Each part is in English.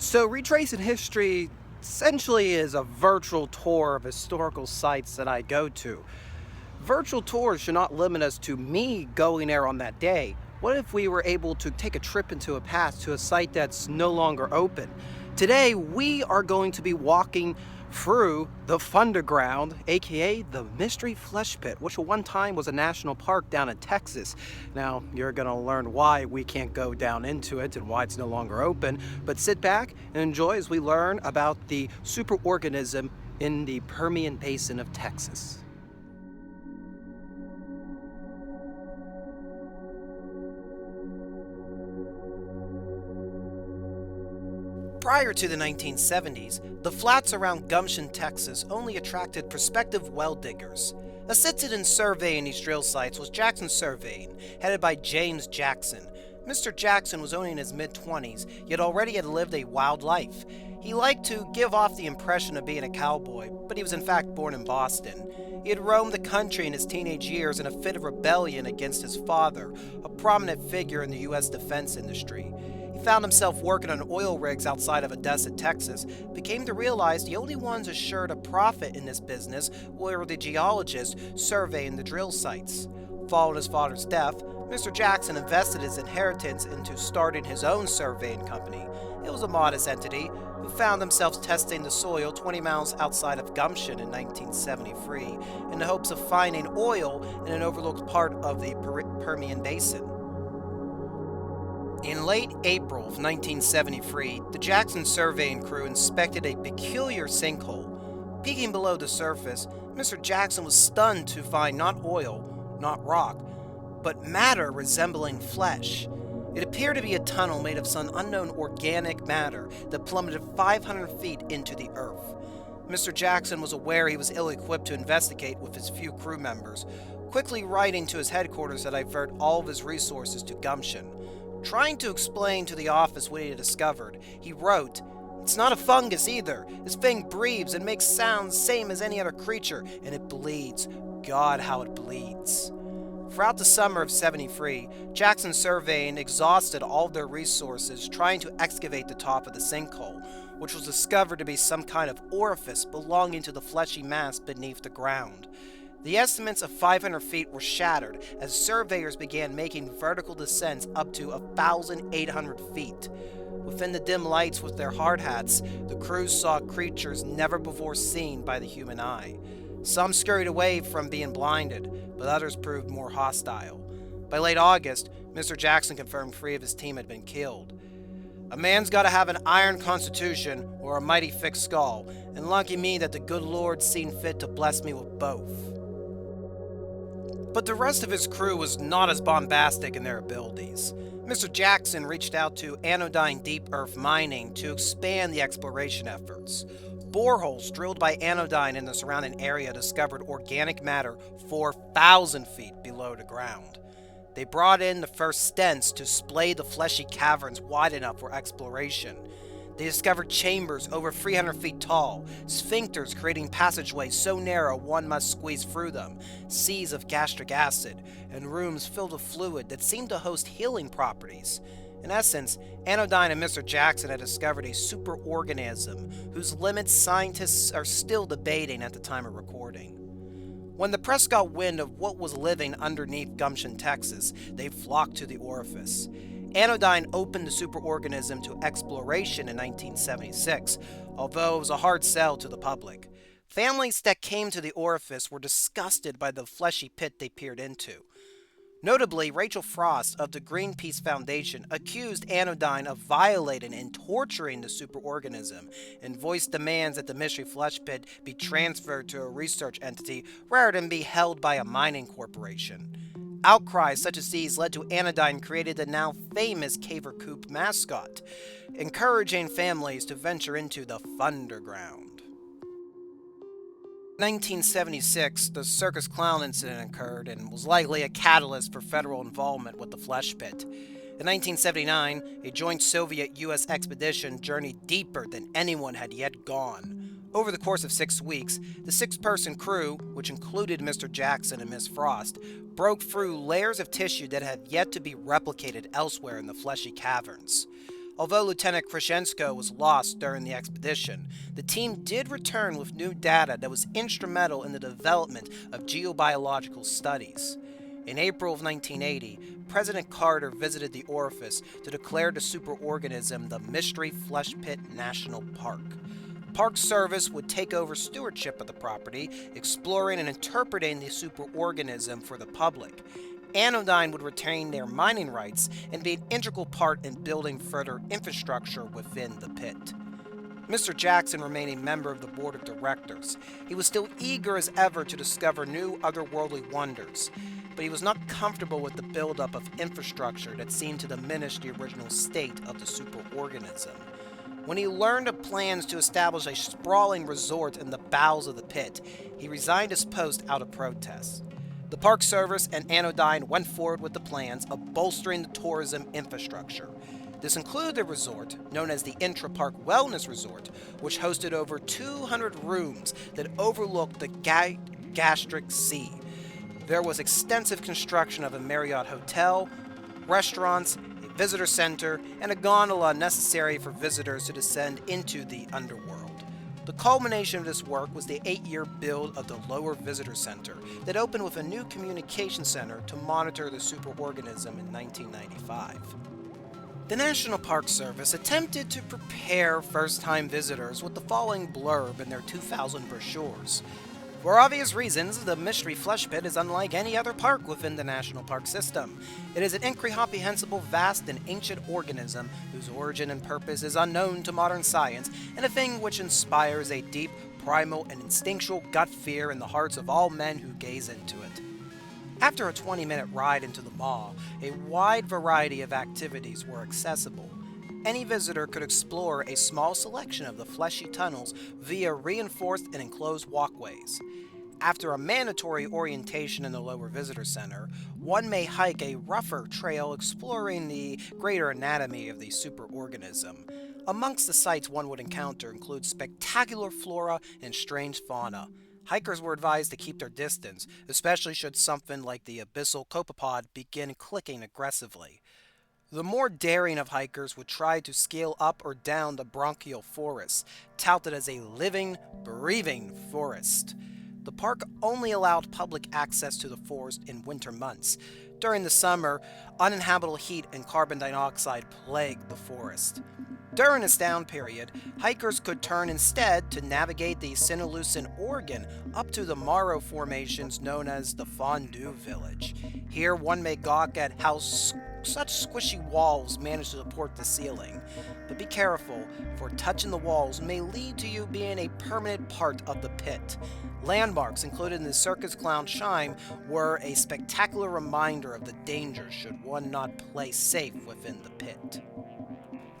So, Retracing History essentially is a virtual tour of historical sites that I go to. Virtual tours should not limit us to me going there on that day. What if we were able to take a trip into a past to a site that's no longer open? Today, we are going to be walking through the Thunderground, aka the Mystery Flesh Pit, which at one time was a national park down in Texas. Now, you're going to learn why we can't go down into it and why it's no longer open, but sit back and enjoy as we learn about the superorganism in the Permian Basin of Texas. Prior to the 1970s, the flats around Gumption, Texas only attracted prospective well diggers. Assisted in surveying these drill sites was Jackson Surveying, headed by James Jackson. Mr. Jackson was only in his mid-20s, yet already had lived a wild life. He liked to give off the impression of being a cowboy, but he was in fact born in Boston. He had roamed the country in his teenage years in a fit of rebellion against his father, a prominent figure in the U.S. defense industry. Found himself working on oil rigs outside of Odessa, Texas, became to realize the only ones assured a profit in this business were the geologists surveying the drill sites. Following his father's death, Mr. Jackson invested his inheritance into starting his own surveying company. It was a modest entity who found themselves testing the soil 20 miles outside of Gumption in 1973 in the hopes of finding oil in an overlooked part of the Permian Basin. In late April of 1973, the Jackson surveying crew inspected a peculiar sinkhole. Peeking below the surface, Mr. Jackson was stunned to find not oil, not rock, but matter resembling flesh. It appeared to be a tunnel made of some unknown organic matter that plummeted 500 feet into the earth. Mr. Jackson was aware he was ill-equipped to investigate with his few crew members, quickly writing to his headquarters to divert all of his resources to Gumption. Trying to explain to the office what he had discovered, he wrote, "It's not a fungus either. This thing breathes and makes sounds same as any other creature, and it bleeds. God, how it bleeds." Throughout the summer of '73, Jackson Surveying exhausted all of their resources trying to excavate the top of the sinkhole, which was discovered to be some kind of orifice belonging to the fleshy mass beneath the ground. The estimates of 500 feet were shattered as surveyors began making vertical descents up to 1,800 feet. Within the dim lights with their hard hats, the crews saw creatures never before seen by the human eye. Some scurried away from being blinded, but others proved more hostile. By late August, Mr. Jackson confirmed 3 of his team had been killed. "A man's got to have an iron constitution or a mighty thick skull, and lucky me that the good Lord seen fit to bless me with both." But the rest of his crew was not as bombastic in their abilities. Mr. Jackson reached out to Anodyne Deep Earth Mining to expand the exploration efforts. Boreholes drilled by Anodyne in the surrounding area discovered organic matter 4,000 feet below the ground. They brought in the first stents to splay the fleshy caverns wide enough for exploration. They discovered chambers over 300 feet tall, sphincters creating passageways so narrow one must squeeze through them, seas of gastric acid, and rooms filled with fluid that seemed to host healing properties. In essence, Anodyne and Mr. Jackson had discovered a superorganism whose limits scientists are still debating at the time of recording. When the press got wind of what was living underneath Gumption, Texas, they flocked to the orifice. Anodyne opened the superorganism to exploration in 1976, although it was a hard sell to the public. Families that came to the orifice were disgusted by the fleshy pit they peered into. Notably, Rachel Frost of the Greenpeace Foundation accused Anodyne of violating and torturing the superorganism and voiced demands that the Mystery Flesh Pit be transferred to a research entity rather than be held by a mining corporation. Outcries such as these led to Anodyne creating the now famous Caver Coop mascot, encouraging families to venture into the Thunderground. In 1976, the circus clown incident occurred and was likely a catalyst for federal involvement with the Flesh Pit. In 1979, a joint Soviet-U.S. expedition journeyed deeper than anyone had yet gone. Over the course of 6 weeks, the 6-person crew, which included Mr. Jackson and Miss Frost, broke through layers of tissue that had yet to be replicated elsewhere in the fleshy caverns. Although Lieutenant Krashensko was lost during the expedition, the team did return with new data that was instrumental in the development of geobiological studies. In April of 1980, President Carter visited the orifice to declare the superorganism the Mystery Flesh Pit National Park. Park Service would take over stewardship of the property, exploring and interpreting the superorganism for the public. Anodyne would retain their mining rights and be an integral part in building further infrastructure within the pit. Mr. Jackson remained a member of the board of directors. He was still eager as ever to discover new otherworldly wonders, but he was not comfortable with the buildup of infrastructure that seemed to diminish the original state of the superorganism. When he learned of plans to establish a sprawling resort in the bowels of the pit, he resigned his post out of protest. The Park Service and Anodyne went forward with the plans of bolstering the tourism infrastructure. This included a resort known as the Intra-Park Wellness Resort, which hosted over 200 rooms that overlooked the Gastric Sea. There was extensive construction of a Marriott hotel, restaurants, a visitor center, and a gondola necessary for visitors to descend into the underworld. The culmination of this work was the 8-year build of the Lower Visitor Center that opened with a new communication center to monitor the superorganism in 1995. The National Park Service attempted to prepare first-time visitors with the following blurb in their 2000 brochures. For obvious reasons, the Mystery Flesh Pit is unlike any other park within the National Park system. It is an incomprehensible, vast, and ancient organism whose origin and purpose is unknown to modern science, and a thing which inspires a deep, primal, and instinctual gut fear in the hearts of all men who gaze into it. After a 20-minute ride into the mall, a wide variety of activities were accessible. Any visitor could explore a small selection of the fleshy tunnels via reinforced and enclosed walkways. After a mandatory orientation in the Lower Visitor Center, one may hike a rougher trail exploring the greater anatomy of the superorganism. Amongst the sights one would encounter include spectacular flora and strange fauna. Hikers were advised to keep their distance, especially should something like the abyssal copepod begin clicking aggressively. The more daring of hikers would try to scale up or down the bronchial forest, touted as a living, breathing forest. The park only allowed public access to the forest in winter months. During the summer, uninhabitable heat and carbon dioxide plagued the forest. During this down period, hikers could turn instead to navigate the Sinaloa Oregon up to the Morrow formations known as the Fondue Village. Here one may gawk at how such squishy walls manage to support the ceiling. But be careful, for touching the walls may lead to you being a permanent part of the pit. Landmarks included in the Circus Clown Chime were a spectacular reminder of the dangers should one not play safe within the pit.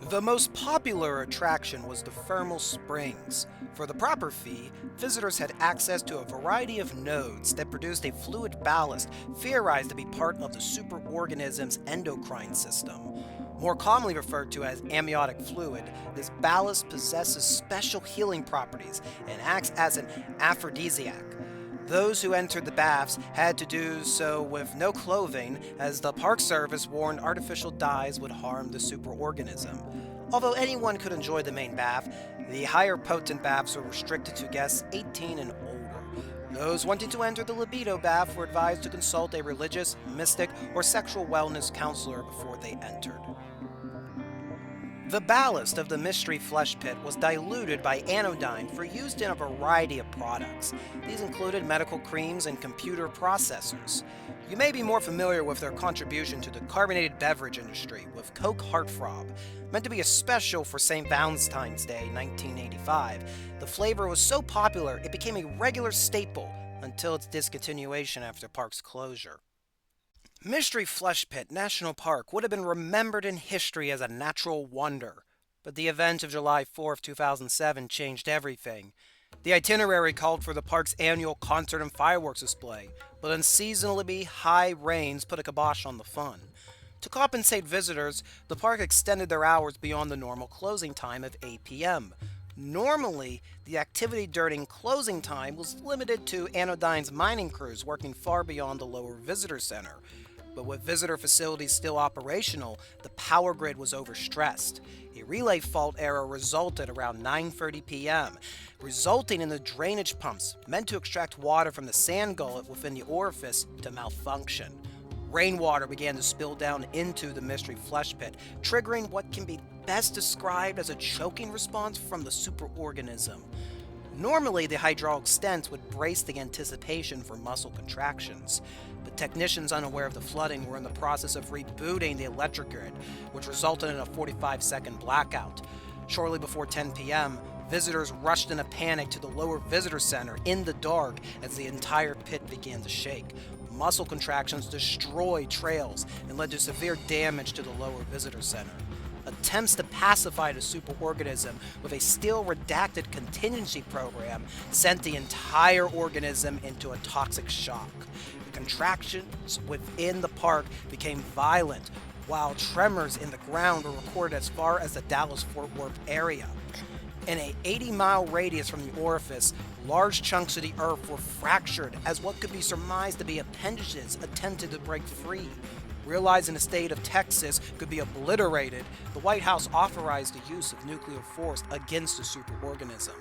The most popular attraction was the thermal springs. For the proper fee, visitors had access to a variety of nodes that produced a fluid ballast theorized to be part of the superorganism's endocrine system. More commonly referred to as amniotic fluid, this ballast possesses special healing properties and acts as an aphrodisiac. Those who entered the baths had to do so with no clothing, as the Park Service warned artificial dyes would harm the superorganism. Although anyone could enjoy the main bath, the higher potent baths were restricted to guests 18 and older. Those wanting to enter the libido bath were advised to consult a religious, mystic, or sexual wellness counselor before they entered. The ballast of the Mystery Flesh Pit was diluted by anodyne for use in a variety of products. These included medical creams and computer processors. You may be more familiar with their contribution to the carbonated beverage industry with Coke Heartthrob. Meant to be a special for St. Valentine's Day 1985, the flavor was so popular it became a regular staple until its discontinuation after the park's closure. Mystery Flesh Pit National Park would have been remembered in history as a natural wonder, but the event of July 4, 2007 changed everything. The itinerary called for the park's annual concert and fireworks display, but unseasonably high rains put a kibosh on the fun. To compensate visitors, the park extended their hours beyond the normal closing time of 8 p.m. Normally, the activity during closing time was limited to Anodyne's mining crews working far beyond the Lower Visitor Center. But with visitor facilities still operational, the power grid was overstressed. A relay fault error resulted around 9:30 p.m., resulting in the drainage pumps meant to extract water from the sand gullet within the orifice to malfunction. Rainwater began to spill down into the mystery flesh pit, triggering what can be best described as a choking response from the superorganism. Normally, the hydraulic stents would brace the anticipation for muscle contractions, but technicians unaware of the flooding were in the process of rebooting the electric grid, which resulted in a 45-second blackout. Shortly before 10 p.m., visitors rushed in a panic to the lower visitor center in the dark as the entire pit began to shake. Muscle contractions destroyed trails and led to severe damage to the lower visitor center. Attempts to pacify the superorganism with a still redacted contingency program sent the entire organism into a toxic shock. The contractions within the park became violent, while tremors in the ground were recorded as far as the Dallas-Fort Worth area. In a 80-mile radius from the orifice, large chunks of the earth were fractured as what could be surmised to be appendages attempted to break free. Realizing the state of Texas could be obliterated, the White House authorized the use of nuclear force against the superorganism.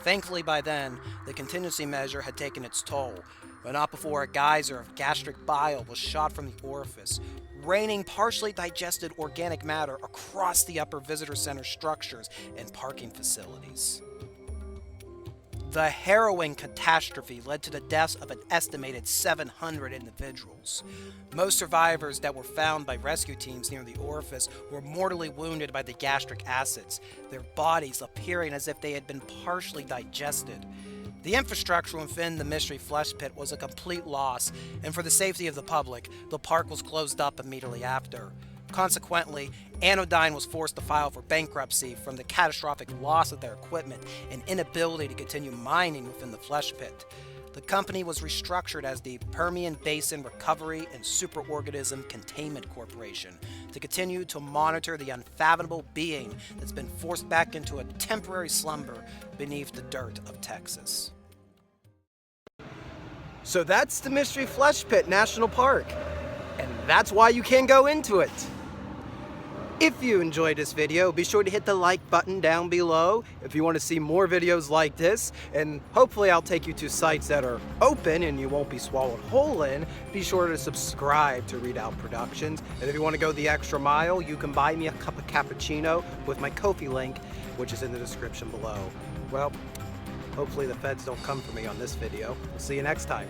Thankfully by then, the contingency measure had taken its toll, but not before a geyser of gastric bile was shot from the orifice, raining partially digested organic matter across the upper visitor center structures and parking facilities. The harrowing catastrophe led to the deaths of an estimated 700 individuals. Most survivors that were found by rescue teams near the orifice were mortally wounded by the gastric acids, their bodies appearing as if they had been partially digested. The infrastructure within the mystery flesh pit was a complete loss, and for the safety of the public, the park was closed up immediately after. Consequently, Anodyne was forced to file for bankruptcy from the catastrophic loss of their equipment and inability to continue mining within the flesh pit. The company was restructured as the Permian Basin Recovery and Superorganism Containment Corporation to continue to monitor the unfathomable being that's been forced back into a temporary slumber beneath the dirt of Texas. So that's the Mystery Flesh Pit National Park, and that's why you can't go into it. If you enjoyed this video, be sure to hit the like button down below if you want to see more videos like this, and hopefully I'll take you to sites that are open and you won't be swallowed whole in. Be sure to subscribe to Redoubt Productions, and if you want to go the extra mile, you can buy me a cup of cappuccino with my Ko-fi link, which is in the description below. Well, hopefully the feds don't come for me on this video. We'll see you next time.